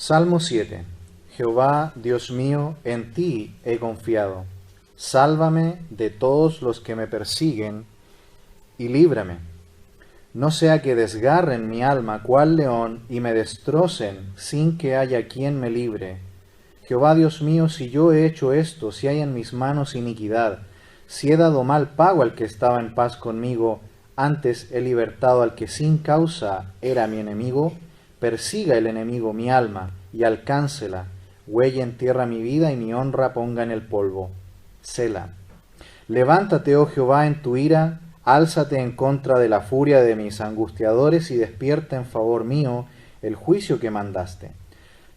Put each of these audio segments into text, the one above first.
Salmo 7. Jehová, Dios mío, en ti he confiado. Sálvame de todos los que me persiguen y líbrame. No sea que desgarren mi alma cual león y me destrocen sin que haya quien me libre. Jehová, Dios mío, si yo he hecho esto, si hay en mis manos iniquidad, si he dado mal pago al que estaba en paz conmigo, antes he libertado al que sin causa era mi enemigo, persiga el enemigo mi alma y alcáncela, huelle en tierra mi vida y mi honra ponga en el polvo. Sela. Levántate, oh Jehová, en tu ira, álzate en contra de la furia de mis angustiadores y despierta en favor mío el juicio que mandaste.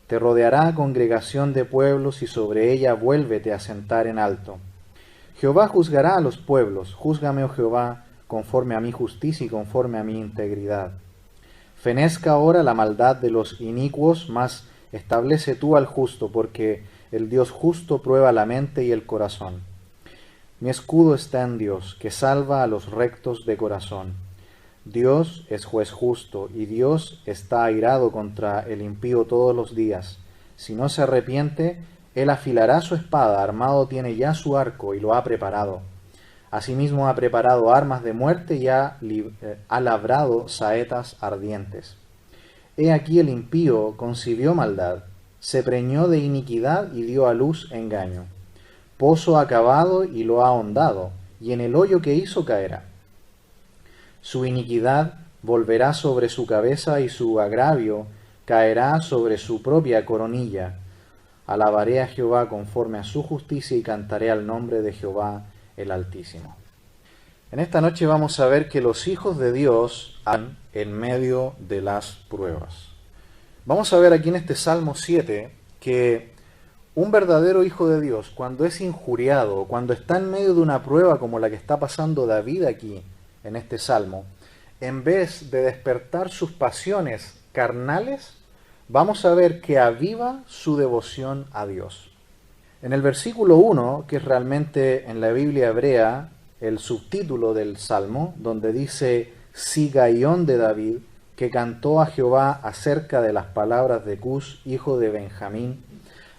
Te rodeará congregación de pueblos y sobre ella vuélvete a sentar en alto. Jehová juzgará a los pueblos, júzgame, oh Jehová, conforme a mi justicia y conforme a mi integridad. Fenezca ahora la maldad de los inicuos, mas establece tú al justo, porque el Dios justo prueba la mente y el corazón. Mi escudo está en Dios, que salva a los rectos de corazón. Dios es juez justo, y Dios está airado contra el impío todos los días. Si no se arrepiente, él afilará su espada, armado tiene ya su arco, y lo ha preparado. Asimismo ha preparado armas de muerte y ha labrado saetas ardientes. He aquí el impío concibió maldad, se preñó de iniquidad y dio a luz engaño. Pozo ha cavado y lo ha ahondado, y en el hoyo que hizo caerá. Su iniquidad volverá sobre su cabeza y su agravio caerá sobre su propia coronilla. Alabaré a Jehová conforme a su justicia y cantaré al nombre de Jehová el Altísimo. En esta noche vamos a ver que los hijos de Dios han en medio de las pruebas. Vamos a ver aquí en este Salmo 7 que un verdadero hijo de Dios, cuando es injuriado, cuando está en medio de una prueba como la que está pasando David aquí en este Salmo, en vez de despertar sus pasiones carnales, vamos a ver que aviva su devoción a Dios. En el versículo 1, que es realmente en la Biblia hebrea el subtítulo del Salmo, donde dice Sigaión de David, que cantó a Jehová acerca de las palabras de Cus, hijo de Benjamín,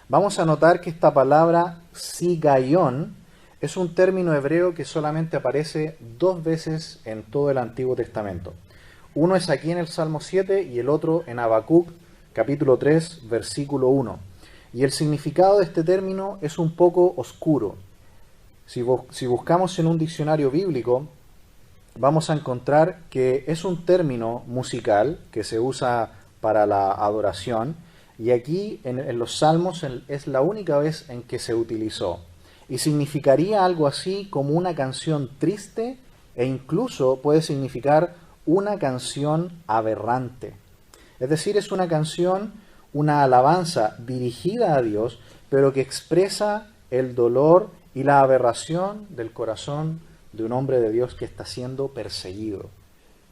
vamos a notar que esta palabra Sigaión es un término hebreo que solamente aparece 2 veces en todo el Antiguo Testamento. Uno es aquí en el Salmo 7 y el otro en Habacuc, capítulo 3, versículo 1. Y el significado de este término es un poco oscuro. Si buscamos en un diccionario bíblico, vamos a encontrar que es un término musical que se usa para la adoración, y aquí en los Salmos es la única vez en que se utilizó. Y significaría algo así como una canción triste e incluso puede significar una canción aberrante. Es decir, es una canción, una alabanza dirigida a Dios, pero que expresa el dolor y la aberración del corazón de un hombre de Dios que está siendo perseguido.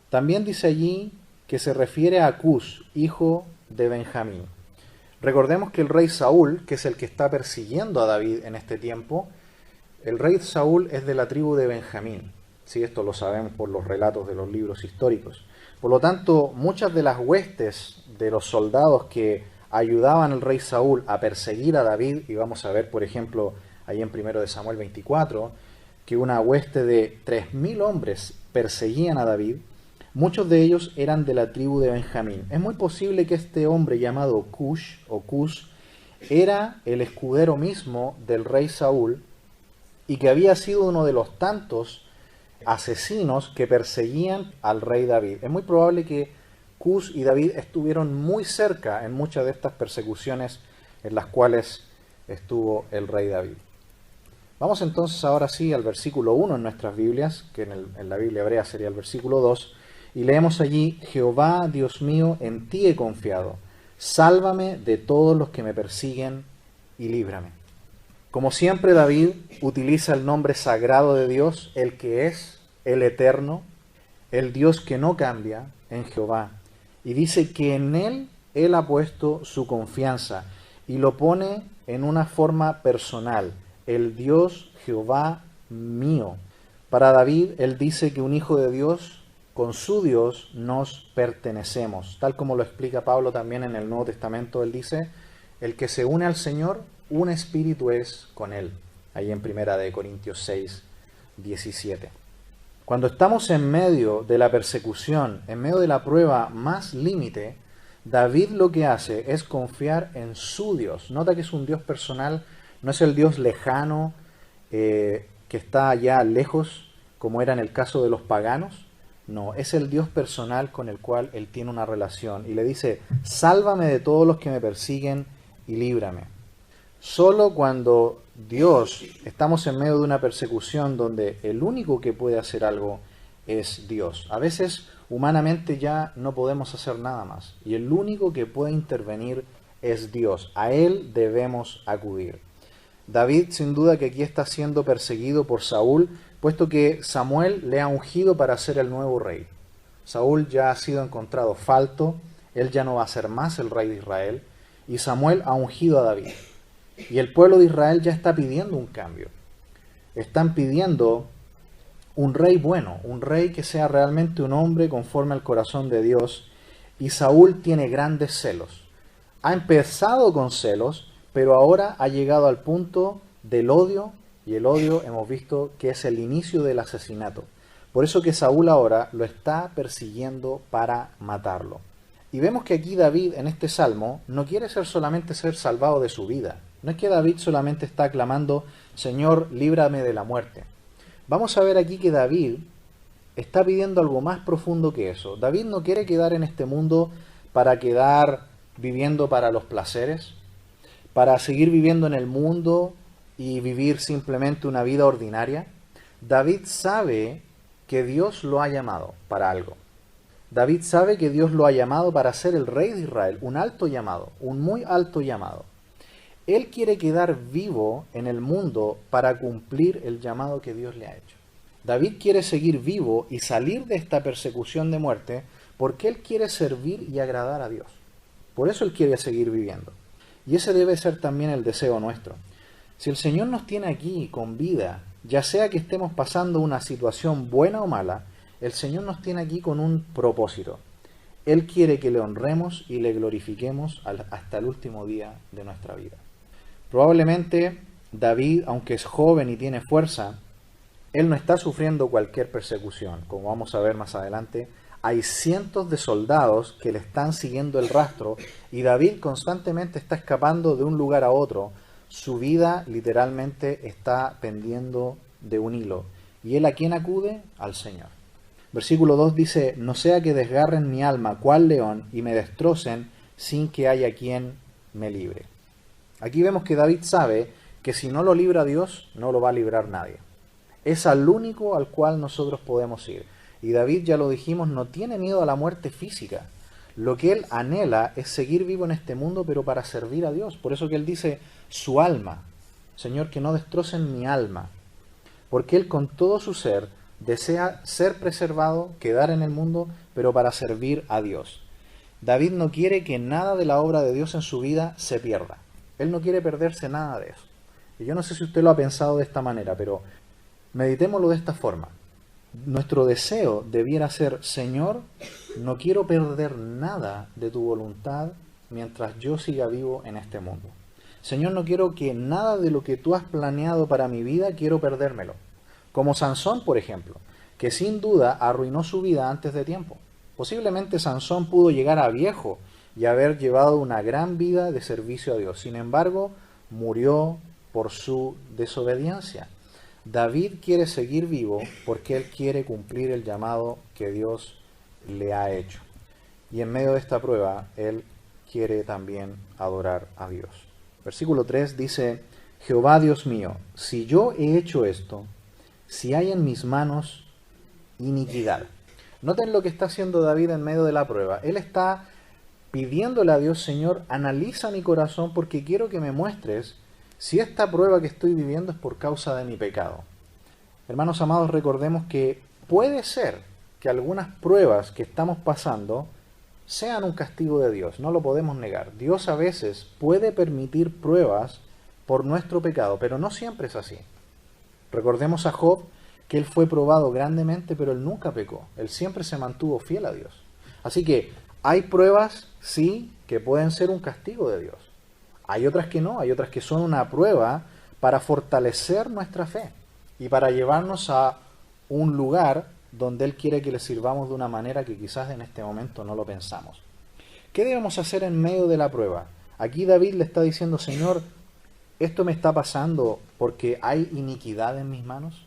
También dice allí que se refiere a Cus, hijo de Benjamín. Recordemos que el rey Saúl, que es el que está persiguiendo a David en este tiempo, el rey Saúl es de la tribu de Benjamín. Sí, esto lo sabemos por los relatos de los libros históricos. Por lo tanto, muchas de las huestes de los soldados que ayudaban al rey Saúl a perseguir a David, y vamos a ver, por ejemplo, ahí en 1 Samuel 24, que una hueste de 3.000 hombres perseguían a David, muchos de ellos eran de la tribu de Benjamín. Es muy posible que este hombre llamado Cush o Cus era el escudero mismo del rey Saúl y que había sido uno de los tantos asesinos que perseguían al rey David. Es muy probable que Cus y David estuvieron muy cerca en muchas de estas persecuciones en las cuales estuvo el rey David. Vamos entonces ahora sí al versículo 1 en nuestras Biblias, que en la Biblia hebrea sería el versículo 2, y leemos allí: Jehová, Dios mío, en ti he confiado, sálvame de todos los que me persiguen y líbrame. Como siempre, David utiliza el nombre sagrado de Dios, el que es el eterno, el Dios que no cambia, en Jehová, y dice que en él ha puesto su confianza y lo pone en una forma personal, el Dios Jehová mío. Para David, él dice que un hijo de Dios con su Dios nos pertenecemos. Tal como lo explica Pablo también en el Nuevo Testamento, él dice, el que se une al Señor, un espíritu es con él. Ahí en 1 Corintios 6:17. Cuando estamos en medio de la persecución, en medio de la prueba más límite, David lo que hace es confiar en su Dios. Nota que es un Dios personal, no es el Dios lejano que está allá lejos, como era en el caso de los paganos. No, es el Dios personal con el cual él tiene una relación. Y le dice, sálvame de todos los que me persiguen y líbrame. Solo cuando Dios, estamos en medio de una persecución donde el único que puede hacer algo es Dios. A veces humanamente ya no podemos hacer nada más y el único que puede intervenir es Dios. A Él debemos acudir. David sin duda que aquí está siendo perseguido por Saúl, puesto que Samuel le ha ungido para ser el nuevo rey. Saúl ya ha sido encontrado falto, él ya no va a ser más el rey de Israel y Samuel ha ungido a David. Y el pueblo de Israel ya está pidiendo un cambio. Están pidiendo un rey bueno, un rey que sea realmente un hombre conforme al corazón de Dios. Y Saúl tiene grandes celos. Ha empezado con celos, pero ahora ha llegado al punto del odio. Y el odio hemos visto que es el inicio del asesinato. Por eso que Saúl ahora lo está persiguiendo para matarlo. Y vemos que aquí David en este salmo no quiere solamente ser salvado de su vida. No es que David solamente está clamando, Señor, líbrame de la muerte. Vamos a ver aquí que David está pidiendo algo más profundo que eso. David no quiere quedar en este mundo para quedar viviendo para los placeres, para seguir viviendo en el mundo y vivir simplemente una vida ordinaria. David sabe que Dios lo ha llamado para algo. David sabe que Dios lo ha llamado para ser el rey de Israel, un alto llamado, un muy alto llamado. Él quiere quedar vivo en el mundo para cumplir el llamado que Dios le ha hecho. David quiere seguir vivo y salir de esta persecución de muerte porque él quiere servir y agradar a Dios. Por eso él quiere seguir viviendo. Y ese debe ser también el deseo nuestro. Si el Señor nos tiene aquí con vida, ya sea que estemos pasando una situación buena o mala, el Señor nos tiene aquí con un propósito. Él quiere que le honremos y le glorifiquemos hasta el último día de nuestra vida. Probablemente David, aunque es joven y tiene fuerza, él no está sufriendo cualquier persecución. Como vamos a ver más adelante, hay cientos de soldados que le están siguiendo el rastro y David constantemente está escapando de un lugar a otro. Su vida literalmente está pendiendo de un hilo. ¿Y él a quién acude? Al Señor. Versículo 2 dice, no sea que desgarren mi alma cual león y me destrocen sin que haya quien me libre. Aquí vemos que David sabe que si no lo libra Dios, no lo va a librar nadie. Es al único al cual nosotros podemos ir. Y David, ya lo dijimos, no tiene miedo a la muerte física. Lo que él anhela es seguir vivo en este mundo, pero para servir a Dios. Por eso que él dice, su alma, Señor, que no destrocen mi alma. Porque él con todo su ser desea ser preservado, quedar en el mundo, pero para servir a Dios. David no quiere que nada de la obra de Dios en su vida se pierda. Él no quiere perderse nada de eso. Y yo no sé si usted lo ha pensado de esta manera, pero meditémoslo de esta forma. Nuestro deseo debiera ser, Señor, no quiero perder nada de tu voluntad mientras yo siga vivo en este mundo. Señor, no quiero que nada de lo que tú has planeado para mi vida, quiero perdérmelo. Como Sansón, por ejemplo, que sin duda arruinó su vida antes de tiempo. Posiblemente Sansón pudo llegar a viejo y haber llevado una gran vida de servicio a Dios. Sin embargo, murió por su desobediencia. David quiere seguir vivo porque él quiere cumplir el llamado que Dios le ha hecho. Y en medio de esta prueba, él quiere también adorar a Dios. Versículo 3 dice, Jehová Dios mío, si yo he hecho esto, si hay en mis manos iniquidad. Noten lo que está haciendo David en medio de la prueba. Él está pidiéndole a Dios, Señor, analiza mi corazón porque quiero que me muestres si esta prueba que estoy viviendo es por causa de mi pecado. Hermanos amados, recordemos que puede ser que algunas pruebas que estamos pasando sean un castigo de Dios, no lo podemos negar. Dios a veces puede permitir pruebas por nuestro pecado, pero no siempre es así. Recordemos a Job, que él fue probado grandemente, pero él nunca pecó. Él siempre se mantuvo fiel a Dios. Así que hay pruebas, sí, que pueden ser un castigo de Dios. Hay otras que no, hay otras que son una prueba para fortalecer nuestra fe y para llevarnos a un lugar donde Él quiere que le sirvamos de una manera que quizás en este momento no lo pensamos. ¿Qué debemos hacer en medio de la prueba? Aquí David le está diciendo, Señor, ¿esto me está pasando porque hay iniquidad en mis manos?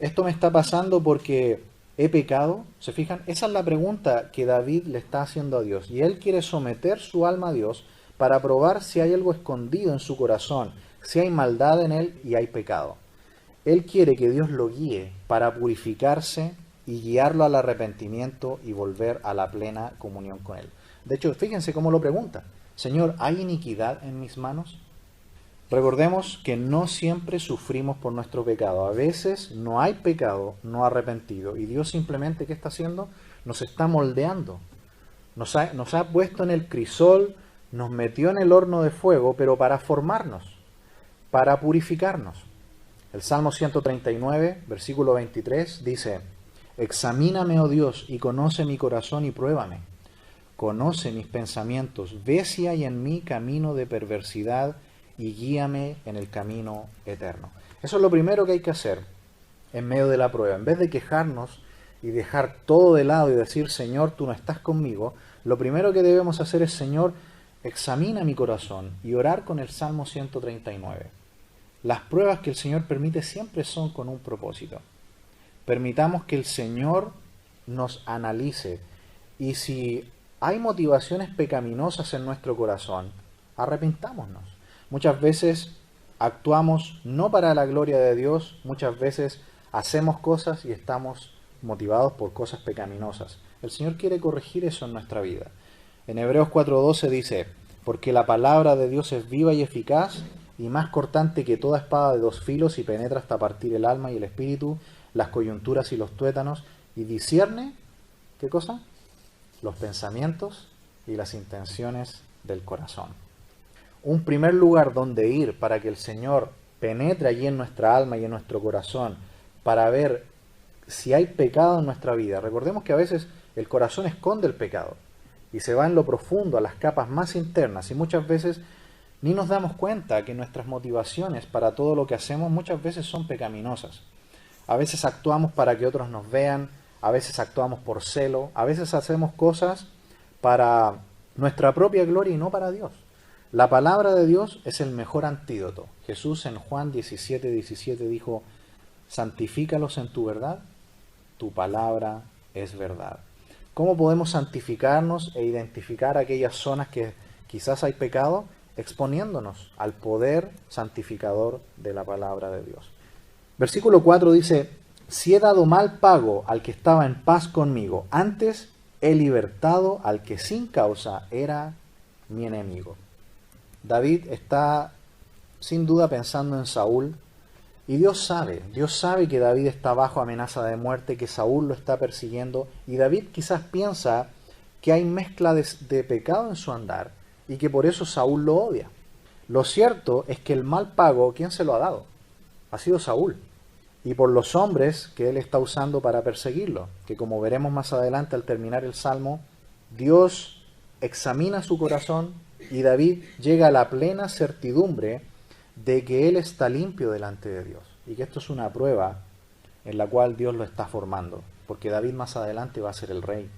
¿Esto me está pasando porque he pecado? ¿Se fijan? Esa es la pregunta que David le está haciendo a Dios. Y él quiere someter su alma a Dios para probar si hay algo escondido en su corazón, si hay maldad en él y hay pecado. Él quiere que Dios lo guíe para purificarse y guiarlo al arrepentimiento y volver a la plena comunión con Él. De hecho, fíjense cómo lo pregunta. Señor, ¿hay iniquidad en mis manos? Recordemos que no siempre sufrimos por nuestro pecado. A veces no hay pecado no arrepentido. Y Dios simplemente, ¿qué está haciendo? Nos está moldeando. Nos ha puesto en el crisol, nos metió en el horno de fuego, pero para formarnos, para purificarnos. El Salmo 139, versículo 23, dice, examíname, oh Dios, y conoce mi corazón y pruébame. Conoce mis pensamientos, ve si hay en mí camino de perversidad y guíame en el camino eterno. Eso es lo primero que hay que hacer en medio de la prueba. En vez de quejarnos y dejar todo de lado y decir, Señor, tú no estás conmigo, lo primero que debemos hacer es, Señor, examina mi corazón y orar con el Salmo 139. Las pruebas que el Señor permite siempre son con un propósito. Permitamos que el Señor nos analice y si hay motivaciones pecaminosas en nuestro corazón, arrepintámonos. Muchas veces actuamos no para la gloria de Dios, muchas veces hacemos cosas y estamos motivados por cosas pecaminosas. El Señor quiere corregir eso en nuestra vida. En Hebreos 4:12 dice, porque la palabra de Dios es viva y eficaz y más cortante que toda espada de dos filos y penetra hasta partir el alma y el espíritu, las coyunturas y los tuétanos, y discierne, ¿qué cosa? Los pensamientos y las intenciones del corazón. Un primer lugar donde ir para que el Señor penetre allí en nuestra alma y en nuestro corazón, para ver si hay pecado en nuestra vida. Recordemos que a veces el corazón esconde el pecado y se va en lo profundo, a las capas más internas, y muchas veces ni nos damos cuenta que nuestras motivaciones para todo lo que hacemos muchas veces son pecaminosas. A veces actuamos para que otros nos vean, a veces actuamos por celo, a veces hacemos cosas para nuestra propia gloria y no para Dios. La palabra de Dios es el mejor antídoto. Jesús en Juan 17:17 dijo, santifícalos en tu verdad, tu palabra es verdad. ¿Cómo podemos santificarnos e identificar aquellas zonas que quizás hay pecado? Exponiéndonos al poder santificador de la palabra de Dios. Versículo 4 dice, si he dado mal pago al que estaba en paz conmigo, antes he libertado al que sin causa era mi enemigo. David está sin duda pensando en Saúl, y Dios sabe que David está bajo amenaza de muerte, que Saúl lo está persiguiendo, y David quizás piensa que hay mezcla de pecado en su andar, y que por eso Saúl lo odia. Lo cierto es que el mal pago, ¿quién se lo ha dado? Ha sido Saúl, y por los hombres que él está usando para perseguirlo, que como veremos más adelante al terminar el Salmo, Dios examina su corazón y David llega a la plena certidumbre de que él está limpio delante de Dios, y que esto es una prueba en la cual Dios lo está formando, porque David más adelante va a ser el rey.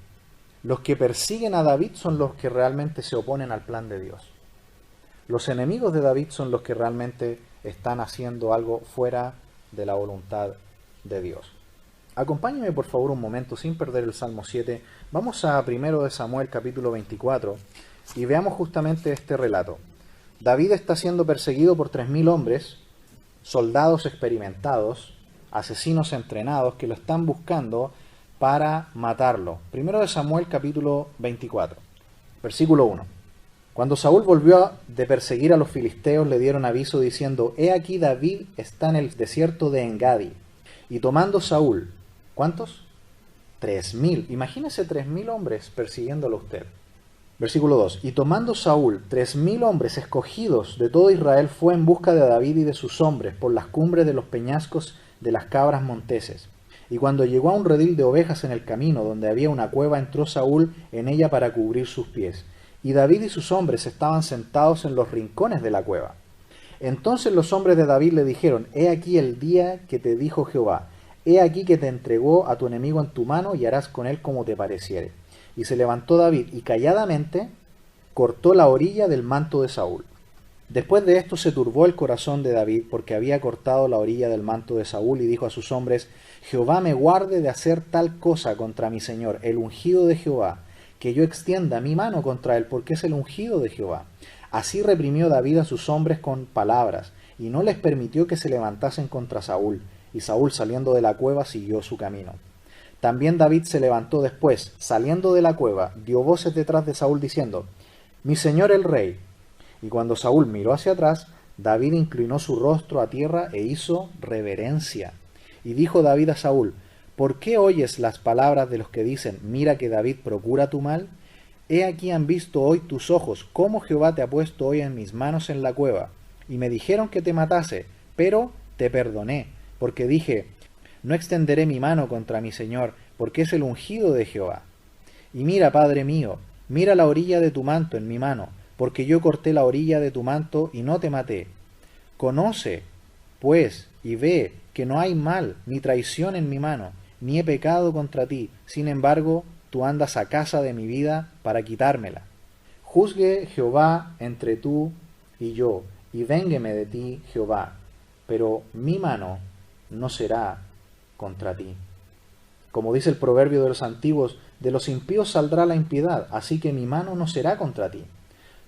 Los que persiguen a David son los que realmente se oponen al plan de Dios. Los enemigos de David son los que realmente están haciendo algo fuera de la voluntad de Dios. Acompáñenme por favor un momento sin perder el Salmo 7. Vamos a 1 de Samuel capítulo 24 y veamos justamente este relato. David está siendo perseguido por 3.000 hombres, soldados experimentados, asesinos entrenados que lo están buscando para matarlo. 1 de Samuel capítulo 24, versículo 1. Cuando Saúl volvió de perseguir a los filisteos, le dieron aviso diciendo, he aquí David está en el desierto de Engadi. Y tomando Saúl, ¿cuántos? 3.000. Imagínese 3.000 hombres persiguiéndolo a usted. Versículo 2. Y tomando Saúl 3.000 hombres escogidos de todo Israel, fue en busca de David y de sus hombres por las cumbres de los peñascos de las cabras monteses. Y cuando llegó a un redil de ovejas en el camino, donde había una cueva, entró Saúl en ella para cubrir sus pies. Y David y sus hombres estaban sentados en los rincones de la cueva. Entonces los hombres de David le dijeron: He aquí el día que te dijo Jehová, he aquí que te entregó a tu enemigo en tu mano, y harás con él como te pareciere. Y se levantó David, y calladamente cortó la orilla del manto de Saúl. Después de esto se turbó el corazón de David, porque había cortado la orilla del manto de Saúl, y dijo a sus hombres: Jehová me guarde de hacer tal cosa contra mi señor, el ungido de Jehová, que yo extienda mi mano contra él, porque es el ungido de Jehová. Así reprimió David a sus hombres con palabras, y no les permitió que se levantasen contra Saúl. Y Saúl, saliendo de la cueva, siguió su camino. También David se levantó después, saliendo de la cueva, dio voces detrás de Saúl diciendo: Mi señor el rey. Y cuando Saúl miró hacia atrás, David inclinó su rostro a tierra e hizo reverencia. Y dijo David a Saúl: ¿Por qué oyes las palabras de los que dicen: Mira que David procura tu mal? He aquí han visto hoy tus ojos cómo Jehová te ha puesto hoy en mis manos en la cueva. Y me dijeron que te matase, pero te perdoné, porque dije: No extenderé mi mano contra mi señor, porque es el ungido de Jehová. Y mira, Padre mío, mira la orilla de tu manto en mi mano, porque yo corté la orilla de tu manto y no te maté. Conoce, pues, y ve que no hay mal ni traición en mi mano, ni he pecado contra ti. Sin embargo, tú andas a casa de mi vida para quitármela. Juzgue Jehová entre tú y yo, y véngueme de ti Jehová, pero mi mano no será contra ti. Como dice el proverbio de los antiguos: de los impíos saldrá la impiedad, así que mi mano no será contra ti.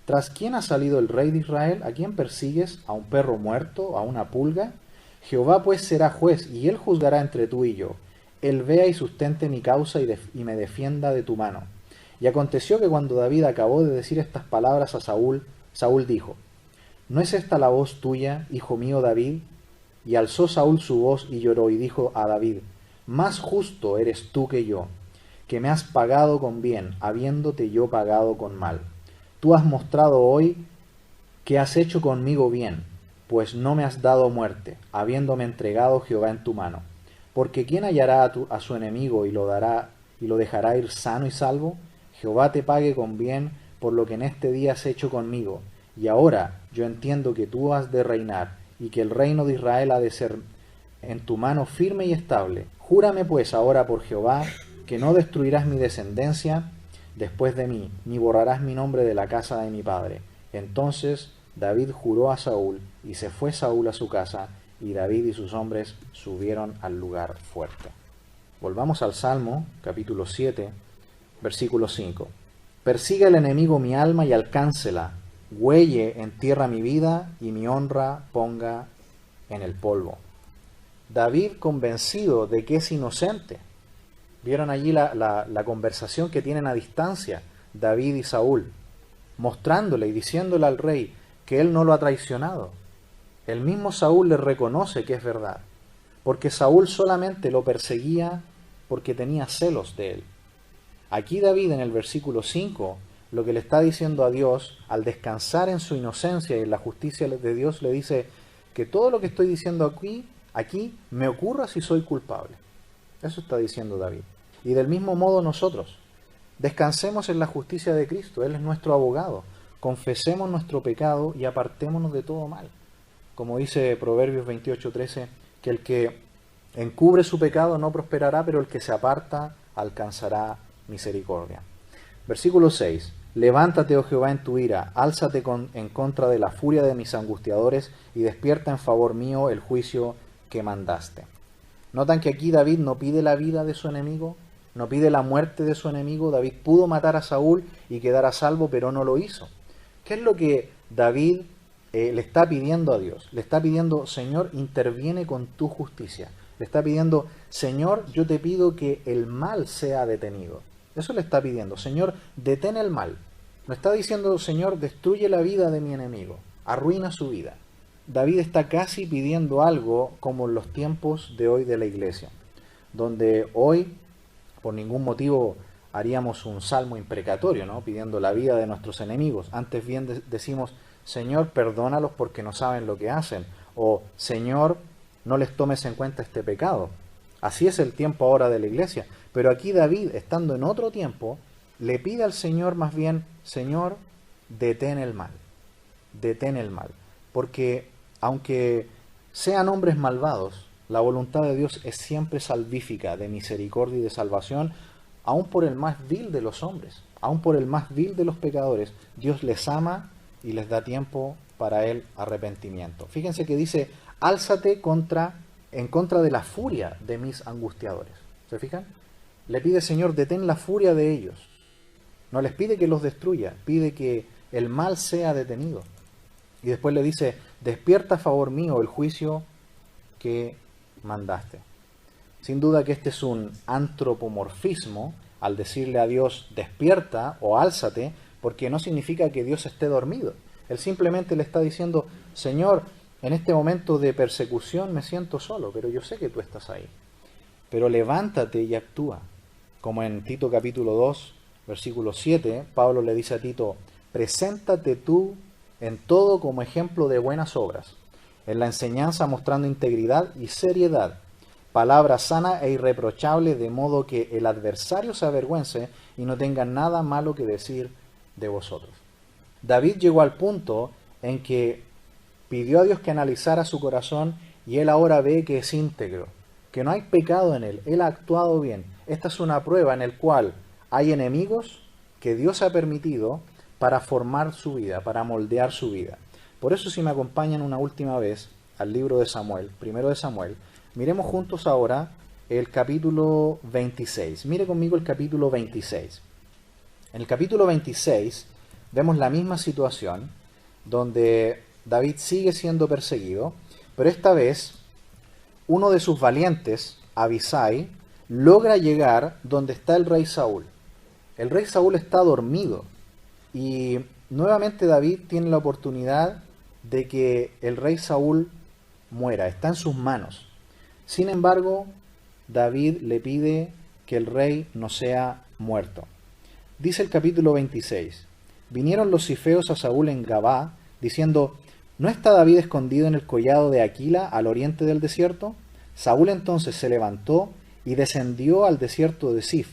¿Tras quién ha salido el rey de Israel? ¿A quién persigues? ¿A un perro muerto? ¿A una pulga? Jehová pues será juez, y él juzgará entre tú y yo. Él vea y sustente mi causa y me defienda de tu mano. Y aconteció que cuando David acabó de decir estas palabras a Saúl, Saúl dijo: ¿No es esta la voz tuya, hijo mío David? Y alzó Saúl su voz y lloró, y dijo a David: Más justo eres tú que yo, que me has pagado con bien, habiéndote yo pagado con mal. Tú has mostrado hoy que has hecho conmigo bien, pues no me has dado muerte, habiéndome entregado Jehová en tu mano. Porque ¿quién hallará a su enemigo y lo dejará ir sano y salvo? Jehová te pague con bien por lo que en este día has hecho conmigo. Y ahora yo entiendo que tú has de reinar, y que el reino de Israel ha de ser en tu mano firme y estable. Júrame pues ahora por Jehová que no destruirás mi descendencia después de mí, ni borrarás mi nombre de la casa de mi padre. Entonces David juró a Saúl, y se fue Saúl a su casa, y David y sus hombres subieron al lugar fuerte. Volvamos al Salmo, capítulo 7, versículo 5. Persiga el enemigo mi alma y alcáncela, huelle en tierra mi vida, y mi honra ponga en el polvo. David, convencido de que es inocente. Vieron allí la conversación que tienen a distancia David y Saúl, mostrándole y diciéndole al rey que él no lo ha traicionado. El mismo Saúl le reconoce que es verdad, porque Saúl solamente lo perseguía porque tenía celos de él. Aquí David, en el versículo 5, lo que le está diciendo a Dios, al descansar en su inocencia y en la justicia de Dios, le dice que todo lo que estoy diciendo aquí me ocurra si soy culpable. Eso está diciendo David. Y del mismo modo nosotros, descansemos en la justicia de Cristo. Él es nuestro abogado. Confesemos nuestro pecado y apartémonos de todo mal. Como dice Proverbios 28:13, que el que encubre su pecado no prosperará, pero el que se aparta alcanzará misericordia. Versículo 6. Levántate, oh Jehová, en tu ira, álzate en contra de la furia de mis angustiadores, y despierta en favor mío el juicio que mandaste. Notan que aquí David no pide la vida de su enemigo, no pide la muerte de su enemigo. David pudo matar a Saúl y quedar a salvo, pero no lo hizo. ¿Qué es lo que David le está pidiendo a Dios? Le está pidiendo: Señor, interviene con tu justicia. Le está pidiendo: Señor, yo te pido que el mal sea detenido. Eso le está pidiendo: Señor, detén el mal. No está diciendo: Señor, destruye la vida de mi enemigo, arruina su vida. David está casi pidiendo algo como en los tiempos de hoy de la iglesia, donde hoy por ningún motivo haríamos un salmo imprecatorio, ¿no?, pidiendo la vida de nuestros enemigos. Antes bien decimos: Señor, perdónalos porque no saben lo que hacen, o Señor, no les tomes en cuenta este pecado. Así es el tiempo ahora de la iglesia. Pero aquí David, estando en otro tiempo, le pide al Señor más bien, Señor, detén el mal, detén el mal. Porque aunque sean hombres malvados, la voluntad de Dios es siempre salvífica, de misericordia y de salvación, aun por el más vil de los hombres, aun por el más vil de los pecadores. Dios les ama y les da tiempo para el arrepentimiento. Fíjense que dice, álzate en contra de la furia de mis angustiadores. ¿Se fijan? Le pide, Señor, detén la furia de ellos. No les pide que los destruya, pide que el mal sea detenido. Y después le dice, despierta a favor mío el juicio que mandaste. Sin duda que este es un antropomorfismo al decirle a Dios, despierta o álzate, porque no significa que Dios esté dormido. Él simplemente le está diciendo, Señor, en este momento de persecución me siento solo, pero yo sé que tú estás ahí. Pero levántate y actúa. Como en Tito capítulo 2, versículo 7, Pablo le dice a Tito, preséntate tú en todo como ejemplo de buenas obras, en la enseñanza mostrando integridad y seriedad, palabra sana e irreprochable, de modo que el adversario se avergüence y no tenga nada malo que decir de vosotros. David llegó al punto en que pidió a Dios que analizara su corazón y él ahora ve que es íntegro, que no hay pecado en él, él ha actuado bien. Esta es una prueba en la cual hay enemigos que Dios ha permitido para formar su vida, para moldear su vida. Por eso, si me acompañan una última vez al libro de Samuel, primero de Samuel, miremos juntos ahora el capítulo 26. Mire conmigo el capítulo 26. En el capítulo 26 vemos la misma situación donde David sigue siendo perseguido, pero esta vez uno de sus valientes, Abisai, logra llegar donde está el rey Saúl. El rey Saúl está dormido y nuevamente David tiene la oportunidad de que el rey Saúl muera, está en sus manos. Sin embargo, David le pide que el rey no sea muerto. Dice el capítulo 26, vinieron los cifeos a Saúl en Gabá, diciendo, ¿no está David escondido en el collado de Aquila al oriente del desierto? Saúl entonces se levantó y descendió al desierto de Sif,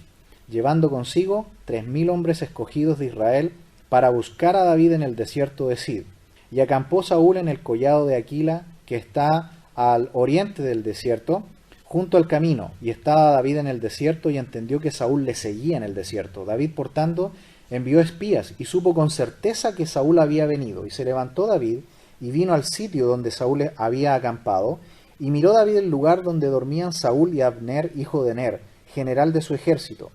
llevando consigo 3000 hombres escogidos de Israel para buscar a David en el desierto de Sid. Y acampó Saúl en el collado de Aquila, que está al oriente del desierto, junto al camino, y estaba David en el desierto y entendió que Saúl le seguía en el desierto. David, por tanto, envió espías y supo con certeza que Saúl había venido. Y se levantó David y vino al sitio donde Saúl había acampado, y miró David el lugar donde dormían Saúl y Abner, hijo de Ner, general de su ejército.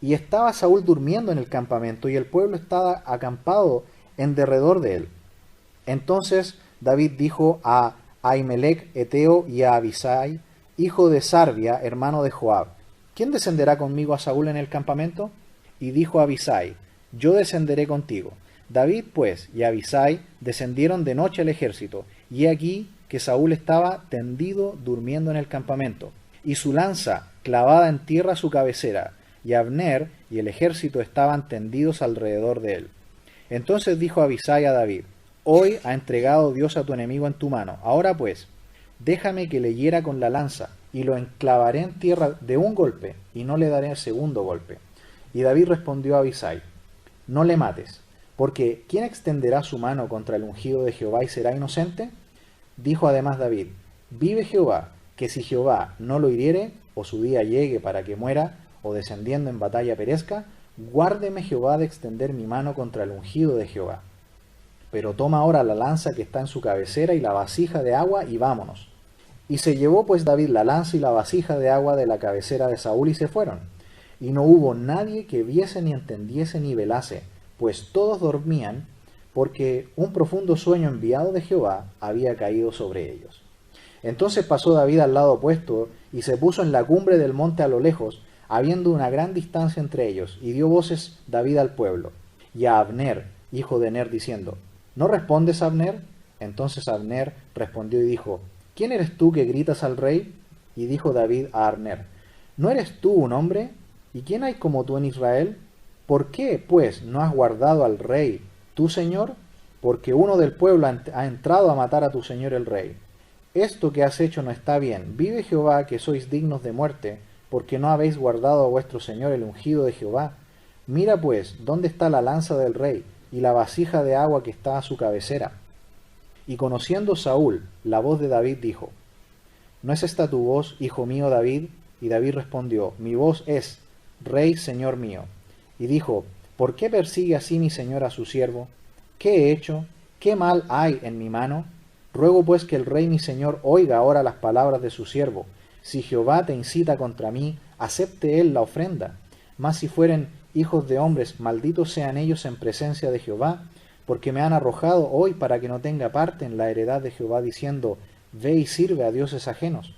Y estaba Saúl durmiendo en el campamento, y el pueblo estaba acampado en derredor de él. Entonces David dijo a Ahimelech Eteo y a Abisai, hijo de Sarbia, hermano de Joab, ¿quién descenderá conmigo a Saúl en el campamento? Y dijo Abisai, yo descenderé contigo. David pues y Abisai descendieron de noche al ejército, y he aquí que Saúl estaba tendido durmiendo en el campamento, y su lanza clavada en tierra a su cabecera, y Abner y el ejército estaban tendidos alrededor de él. Entonces dijo Abisai a David, hoy ha entregado Dios a tu enemigo en tu mano. Ahora pues, déjame que le hiera con la lanza, y lo enclavaré en tierra de un golpe, y no le daré el segundo golpe. Y David respondió a Abisai, no le mates, porque ¿quién extenderá su mano contra el ungido de Jehová y será inocente? Dijo además David, vive Jehová, que si Jehová no lo hiriere, o su día llegue para que muera, o descendiendo en batalla perezca, guárdeme Jehová de extender mi mano contra el ungido de Jehová. Pero toma ahora la lanza que está en su cabecera y la vasija de agua y vámonos. Y se llevó pues David la lanza y la vasija de agua de la cabecera de Saúl y se fueron. Y no hubo nadie que viese ni entendiese ni velase, pues todos dormían, porque un profundo sueño enviado de Jehová había caído sobre ellos. Entonces pasó David al lado opuesto y se puso en la cumbre del monte a lo lejos, habiendo una gran distancia entre ellos, y dio voces David al pueblo, y a Abner, hijo de Ner, diciendo, ¿no respondes, Abner? Entonces Abner respondió y dijo, ¿quién eres tú que gritas al rey? Y dijo David a Abner, ¿no eres tú un hombre? ¿Y quién hay como tú en Israel? ¿Por qué, pues, no has guardado al rey, tu señor? Porque uno del pueblo ha entrado a matar a tu señor el rey. esto que has hecho no está bien. Vive Jehová, que sois dignos de muerte, porque no habéis guardado a vuestro Señor el ungido de Jehová. Mira pues, ¿dónde está la lanza del rey, y la vasija de agua que está a su cabecera? Y conociendo Saúl la voz de David, dijo: ¿No es esta tu voz, hijo mío David? Y David respondió: Mi voz es, Rey, Señor mío. Y dijo: ¿Por qué persigue así mi señor a su siervo? ¿Qué he hecho? ¿Qué mal hay en mi mano? Ruego pues que el rey mi señor oiga ahora las palabras de su siervo. Si Jehová te incita contra mí, acepte él la ofrenda. Mas si fueren hijos de hombres, malditos sean ellos en presencia de Jehová, porque me han arrojado hoy para que no tenga parte en la heredad de Jehová, diciendo: Ve y sirve a dioses ajenos.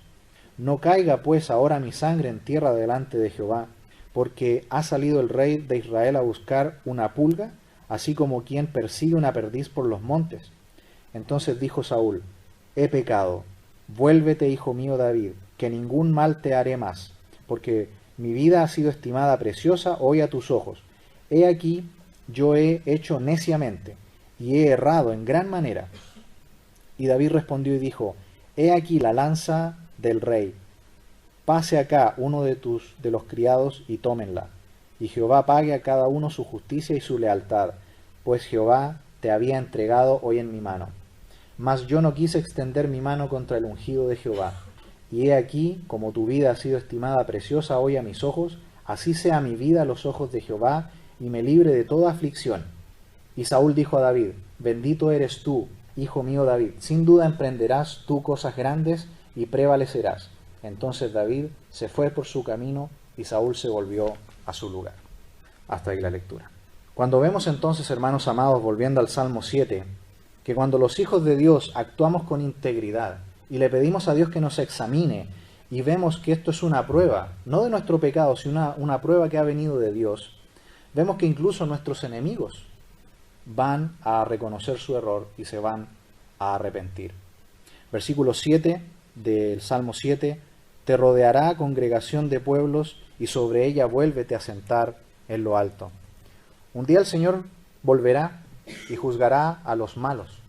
No caiga pues ahora mi sangre en tierra delante de Jehová, porque ha salido el rey de Israel a buscar una pulga, así como quien persigue una perdiz por los montes. Entonces dijo Saúl: He pecado, vuélvete, hijo mío David, que ningún mal te haré más, porque mi vida ha sido estimada preciosa hoy a tus ojos. He aquí, yo he hecho neciamente, y he errado en gran manera. Y David respondió y dijo: He aquí la lanza del rey, pase acá uno de los criados y tómenla, y Jehová pague a cada uno su justicia y su lealtad, pues Jehová te había entregado hoy en mi mano. Mas yo no quise extender mi mano contra el ungido de Jehová. Y he aquí, como tu vida ha sido estimada preciosa hoy a mis ojos, así sea mi vida a los ojos de Jehová, y me libre de toda aflicción. Y Saúl dijo a David: Bendito eres tú, hijo mío David, sin duda emprenderás tú cosas grandes y prevalecerás. Entonces David se fue por su camino y Saúl se volvió a su lugar. Hasta ahí la lectura. Cuando vemos entonces, hermanos amados, volviendo al Salmo 7, que cuando los hijos de Dios actuamos con integridad y le pedimos a Dios que nos examine y vemos que esto es una prueba, no de nuestro pecado, sino una prueba que ha venido de Dios, vemos que incluso nuestros enemigos van a reconocer su error y se van a arrepentir. Versículo 7 del Salmo 7: Te rodeará congregación de pueblos y sobre ella vuélvete a sentar en lo alto. Un día el Señor volverá y juzgará a los malos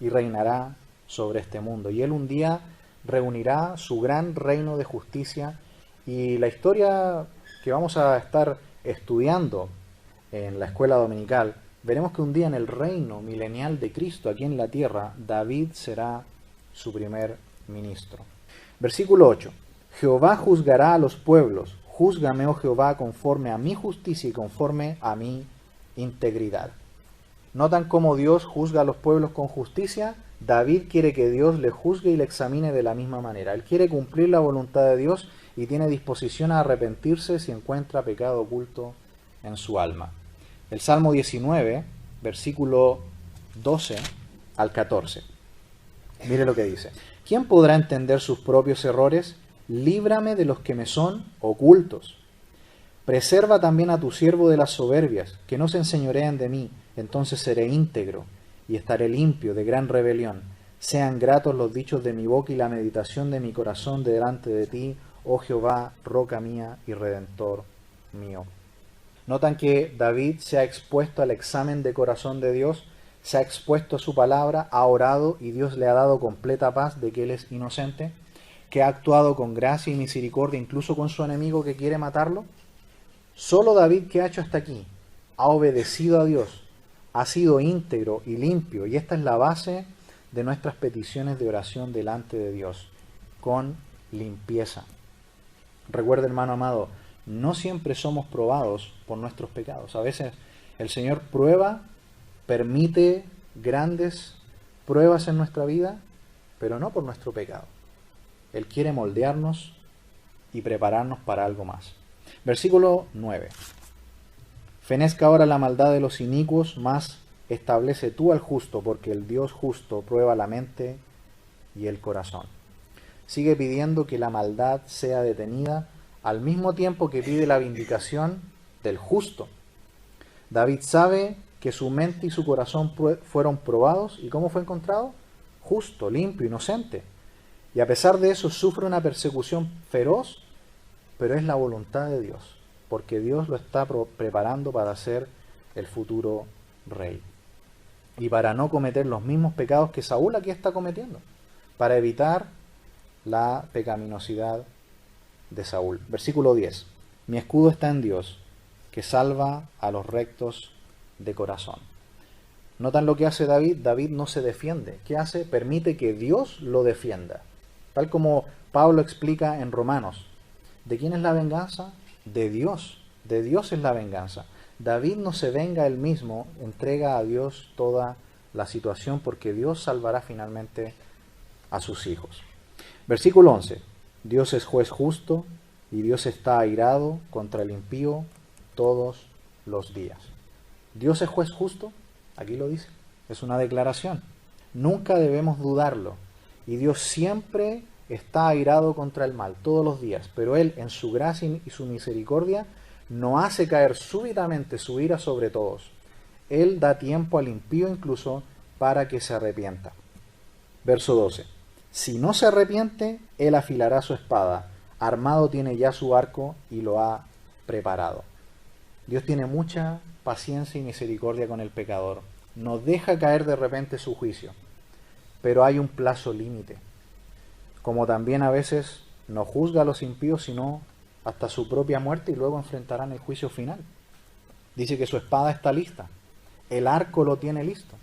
y reinará sobre este mundo. Y Él un día reunirá su gran reino de justicia, y la historia que vamos a estar estudiando en la escuela dominical, veremos que un día en el reino milenial de Cristo aquí en la tierra, David será su primer ministro. Versículo 8: Jehová juzgará a los pueblos, júzgame, oh Jehová, conforme a mi justicia y conforme a mi integridad. ¿Notan cómo Dios juzga a los pueblos con justicia? David quiere que Dios le juzgue y le examine de la misma manera. Él quiere cumplir la voluntad de Dios y tiene disposición a arrepentirse si encuentra pecado oculto en su alma. El Salmo 19, versículo 12 al 14. Mire lo que dice: ¿Quién podrá entender sus propios errores? Líbrame de los que me son ocultos. Preserva también a tu siervo de las soberbias, que no se enseñoreen de mí. Entonces seré íntegro y estaré limpio de gran rebelión. Sean gratos los dichos de mi boca y la meditación de mi corazón delante de ti, oh Jehová, roca mía y redentor mío. Notan que David se ha expuesto al examen de corazón de Dios, se ha expuesto a su palabra, ha orado y Dios le ha dado completa paz de que él es inocente, que ha actuado con gracia y misericordia incluso con su enemigo que quiere matarlo. Solo David, que ha hecho hasta aquí, ha obedecido a Dios, ha sido íntegro y limpio, y esta es la base de nuestras peticiones de oración delante de Dios, con limpieza. Recuerda, hermano amado, no siempre somos probados por nuestros pecados. A veces el Señor prueba, permite grandes pruebas en nuestra vida, pero no por nuestro pecado. Él quiere moldearnos y prepararnos para algo más. Versículo 9. Fenezca ahora la maldad de los inicuos, mas establece tú al justo, porque el Dios justo prueba la mente y el corazón. Sigue pidiendo que la maldad sea detenida, al mismo tiempo que pide la vindicación del justo. David sabe que su mente y su corazón fueron probados, ¿y cómo fue encontrado? Justo, limpio, inocente. Y a pesar de eso sufre una persecución feroz, pero es la voluntad de Dios, porque Dios lo está preparando para ser el futuro rey. Y para no cometer los mismos pecados que Saúl aquí está cometiendo. para evitar la pecaminosidad de Saúl. Versículo 10. Mi escudo está en Dios, que salva a los rectos de corazón. ¿Notan lo que hace David? David no se defiende. ¿Qué hace? Permite que Dios lo defienda. Tal como Pablo explica en Romanos. ¿De quién es la venganza? De Dios. De Dios es la venganza. David no se venga él mismo, entrega a Dios toda la situación porque Dios salvará finalmente a sus hijos. Versículo 11. Dios es juez justo y Dios está airado contra el impío todos los días. ¿Dios es juez justo? Aquí lo dice. Es una declaración. Nunca debemos dudarlo. Y Dios siempre está airado contra el mal, todos los días. Pero Él, en su gracia y su misericordia, no hace caer súbitamente su ira sobre todos. Él da tiempo al impío incluso para que se arrepienta. Verso 12. Si no se arrepiente, Él afilará su espada. Armado tiene ya su arco y lo ha preparado. Dios tiene mucha paciencia y misericordia con el pecador. No deja caer de repente su juicio. Pero hay un plazo límite. Como también a veces no juzga a los impíos, sino hasta su propia muerte y luego enfrentarán el juicio final. Dice que su espada está lista. El arco lo tiene listo.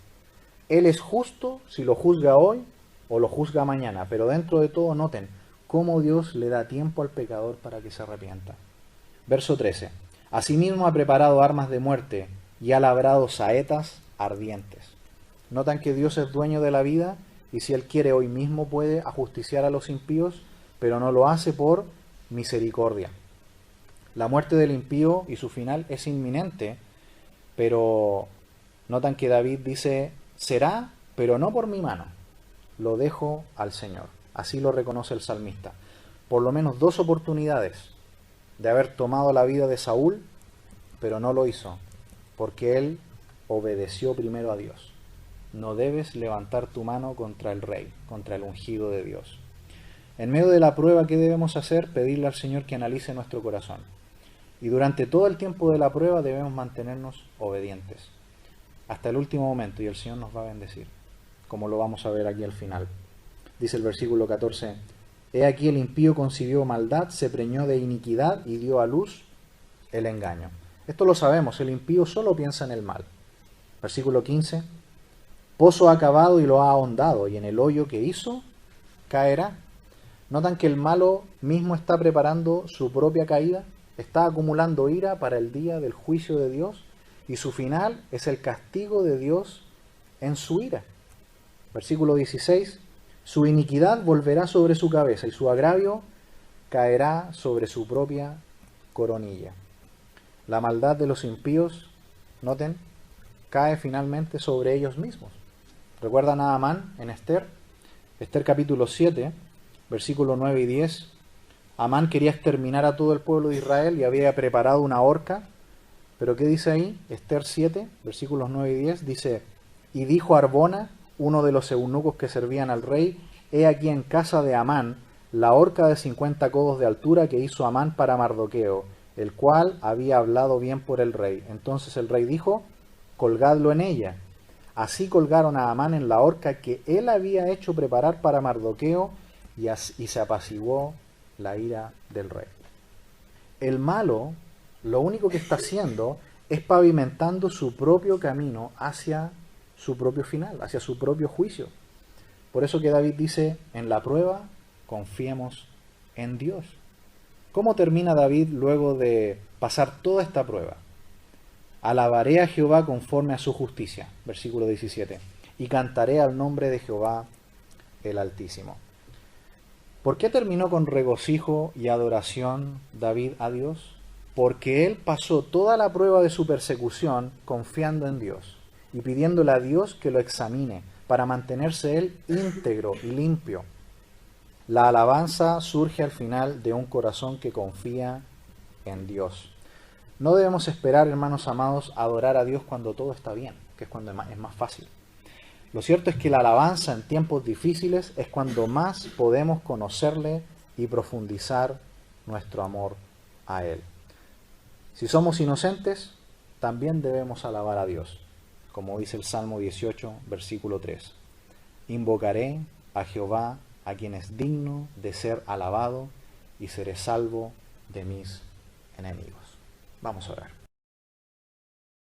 Él es justo si lo juzga hoy o lo juzga mañana. Pero dentro de todo noten cómo Dios le da tiempo al pecador para que se arrepienta. Verso 13. Asimismo ha preparado armas de muerte y ha labrado saetas ardientes. Notan que Dios es dueño de la vida y si Él quiere hoy mismo puede ajusticiar a los impíos, pero no lo hace por misericordia. La muerte del impío y su final es inminente, pero notan que David dice, será, pero no por mi mano, lo dejo al Señor. Así lo reconoce el salmista. Por lo menos 2 oportunidades de haber tomado la vida de Saúl, pero no lo hizo, porque él obedeció primero a Dios. No debes levantar tu mano contra el rey, contra el ungido de Dios. En medio de la prueba, ¿qué debemos hacer? Pedirle al Señor que analice nuestro corazón. Y durante todo el tiempo de la prueba debemos mantenernos obedientes, hasta el último momento, y el Señor nos va a bendecir, como lo vamos a ver aquí al final. Dice el versículo 14, he aquí el impío concibió maldad, se preñó de iniquidad y dio a luz el engaño. Esto lo sabemos, el impío solo piensa en el mal. Versículo 15, pozo ha cavado y lo ha ahondado, y en el hoyo que hizo caerá. ¿Notan que el malo mismo está preparando su propia caída? Está acumulando ira para el día del juicio de Dios, y su final es el castigo de Dios en su ira. Versículo 16, su iniquidad volverá sobre su cabeza, y su agravio caerá sobre su propia coronilla. La maldad de los impíos, noten, cae finalmente sobre ellos mismos. ¿Recuerdan a Amán en Esther? Esther capítulo 7, versículos 9 y 10. Amán quería exterminar a todo el pueblo de Israel y había preparado una horca. Pero ¿qué dice ahí? Esther 7, versículos 9 y 10, dice, y dijo Arbona, uno de los eunucos que servían al rey, he aquí en casa de Amán la horca de 50 codos de altura que hizo Amán para Mardoqueo, el cual había hablado bien por el rey. Entonces el rey dijo, colgadlo en ella. Así colgaron a Amán en la horca que él había hecho preparar para Mardoqueo, y se apaciguó la ira del rey. El malo, lo único que está haciendo es pavimentando su propio camino hacia su propio final, hacia su propio juicio. Por eso que David dice, en la prueba, confiemos en Dios. ¿Cómo termina David luego de pasar toda esta prueba? Alabaré a Jehová conforme a su justicia, versículo 17, y cantaré al nombre de Jehová el Altísimo. ¿Por qué terminó con regocijo y adoración David a Dios? Porque él pasó toda la prueba de su persecución confiando en Dios y pidiéndole a Dios que lo examine para mantenerse él íntegro y limpio. La alabanza surge al final de un corazón que confía en Dios. No debemos esperar, hermanos amados, adorar a Dios cuando todo está bien, que es cuando es más fácil. Lo cierto es que la alabanza en tiempos difíciles es cuando más podemos conocerle y profundizar nuestro amor a Él. Si somos inocentes, también debemos alabar a Dios, como dice el Salmo 18, versículo 3. Invocaré a Jehová a quien es digno de ser alabado, y seré salvo de mis enemigos. Vamos a orar.